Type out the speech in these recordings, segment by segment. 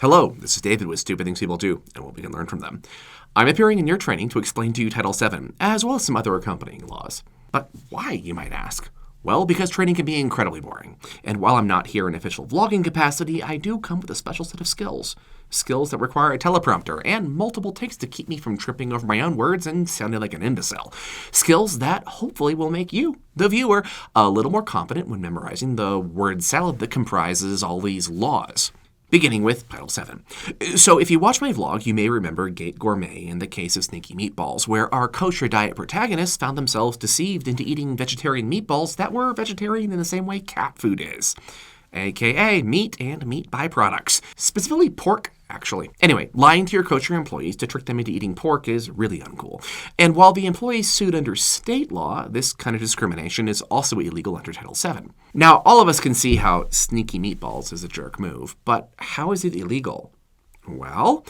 Hello, this is David with Stupid Things People Do, and what we can learn from them. I'm appearing in your training to explain to you Title VII, as well as some other accompanying laws. But why, you might ask? Well, because training can be incredibly boring. And while I'm not here in official vlogging capacity, I do come with a special set of skills. Skills that require a teleprompter and multiple takes to keep me from tripping over my own words and sounding like an imbecile. Skills that hopefully will make you, the viewer, a little more confident when memorizing the word salad that comprises all these laws. Beginning with Title VII. So if you watch my vlog, you may remember Gate Gourmet and the Case of Sneaky Meatballs, where our kosher diet protagonists found themselves deceived into eating vegetarian meatballs that were vegetarian in the same way cat food is, aka meat and meat byproducts, specifically pork, actually. Anyway, lying to your kosher employees to trick them into eating pork is really uncool. And while the employees sued under state law, this kind of discrimination is also illegal under Title VII. Now, all of us can see how Sneaky Meatballs is a jerk move, but how is it illegal? Well,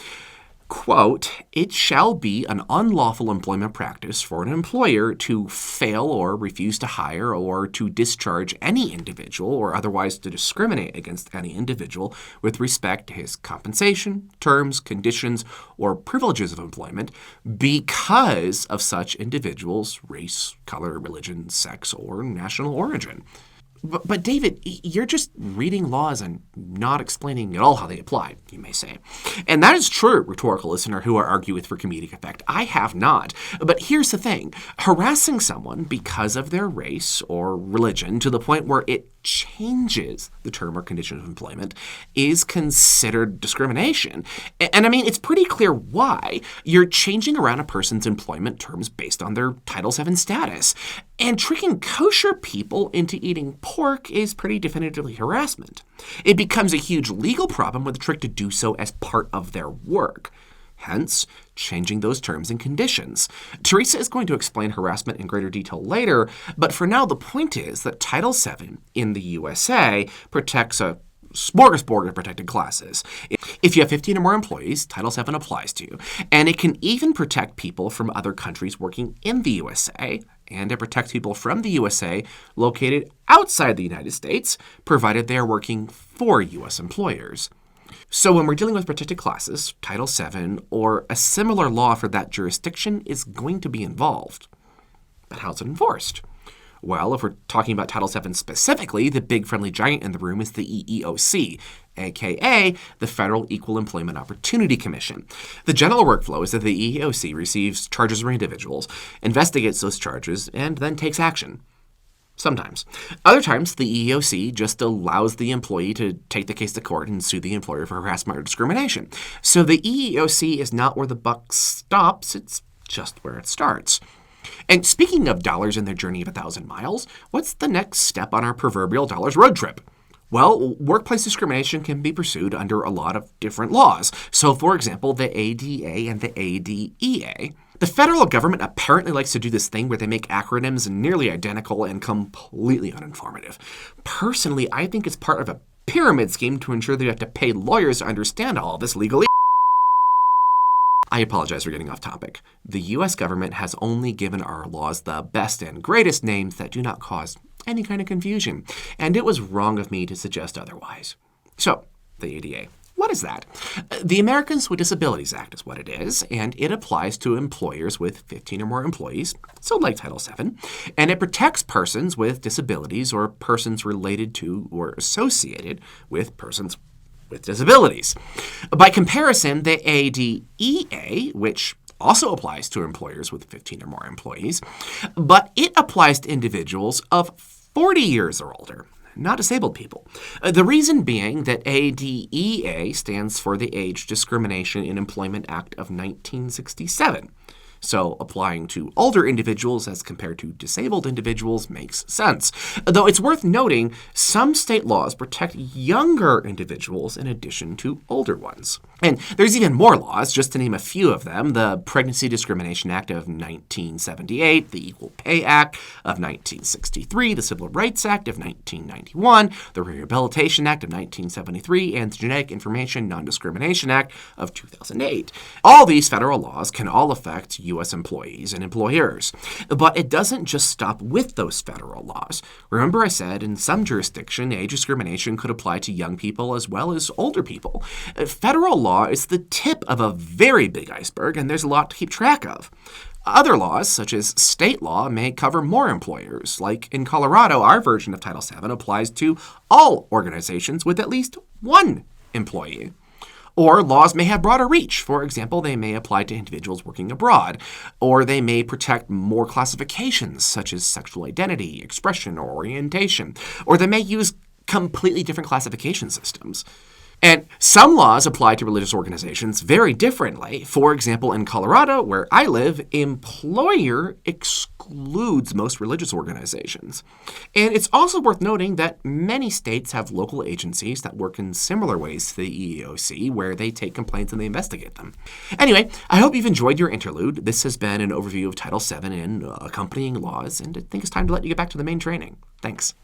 quote, "It shall be an unlawful employment practice for an employer to fail or refuse to hire or to discharge any individual or otherwise to discriminate against any individual with respect to his compensation, terms, conditions, or privileges of employment because of such individual's race, color, religion, sex, or national origin." But David, you're just reading laws and not explaining at all how they apply, you may say. And that is true, rhetorical listener who I argue with for comedic effect. I have not. But here's the thing. Harassing someone because of their race or religion to the point where it changes the term or condition of employment is considered discrimination. And I mean, it's pretty clear why. You're changing around a person's employment terms based on their Title VII status. And tricking kosher people into eating pork is pretty definitively harassment. It becomes a huge legal problem with the trick to do so as part of their work. Hence, changing those terms and conditions. Teresa is going to explain harassment in greater detail later, but for now the point is that Title VII in the USA protects a smorgasbord of protected classes. If you have 15 or more employees, Title VII applies to you, and it can even protect people from other countries working in the USA, and it protects people from the USA located outside the United States, provided they are working for U.S. employers. So when we're dealing with protected classes, Title VII, or a similar law for that jurisdiction is going to be involved. But how's it enforced? Well, if we're talking about Title VII specifically, the big friendly giant in the room is the EEOC, aka the Federal Equal Employment Opportunity Commission. The general workflow is that the EEOC receives charges from individuals, investigates those charges, and then takes action. Sometimes. Other times, the EEOC just allows the employee to take the case to court and sue the employer for harassment or discrimination. So the EEOC is not where the buck stops, it's just where it starts. And speaking of dollars in their journey of 1,000 miles, what's the next step on our proverbial dollars road trip? Well, workplace discrimination can be pursued under a lot of different laws. So, for example, the ADA and the ADEA. The federal government apparently likes to do this thing where they make acronyms nearly identical and completely uninformative. Personally, I think it's part of a pyramid scheme to ensure that you have to pay lawyers to understand all of this legally. I apologize for getting off topic. The U.S. government has only given our laws the best and greatest names that do not cause any kind of confusion, and it was wrong of me to suggest otherwise. So, the ADA. What is that? The Americans with Disabilities Act is what it is, and it applies to employers with 15 or more employees, so like Title VII, and it protects persons with disabilities or persons related to or associated with persons with disabilities. By comparison, the ADEA, which also applies to employers with 15 or more employees, but it applies to individuals of 40 years or older, not disabled people. The reason being that ADEA stands for the Age Discrimination in Employment Act of 1967. So applying to older individuals as compared to disabled individuals makes sense. Though it's worth noting, some state laws protect younger individuals in addition to older ones. And there's even more laws, just to name a few of them: the Pregnancy Discrimination Act of 1978, the Equal Pay Act of 1963, the Civil Rights Act of 1991, the Rehabilitation Act of 1973, and the Genetic Information Non-Discrimination Act of 2008. All these federal laws can all affect U.S. employees and employers. But it doesn't just stop with those federal laws. Remember I said in some jurisdiction, age discrimination could apply to young people as well as older people. Federal law is the tip of a very big iceberg, and there's a lot to keep track of. Other laws, such as state law, may cover more employers. Like in Colorado, our version of Title VII applies to all organizations with at least one employee. Or laws may have broader reach. For example, they may apply to individuals working abroad, or they may protect more classifications, such as sexual identity, expression, or orientation, or they may use completely different classification systems. And some laws apply to religious organizations very differently. For example, in Colorado, where I live, employer excludes most religious organizations. And it's also worth noting that many states have local agencies that work in similar ways to the EEOC, where they take complaints and they investigate them. Anyway, I hope you've enjoyed your interlude. This has been an overview of Title VII and accompanying laws, and I think it's time to let you get back to the main training. Thanks.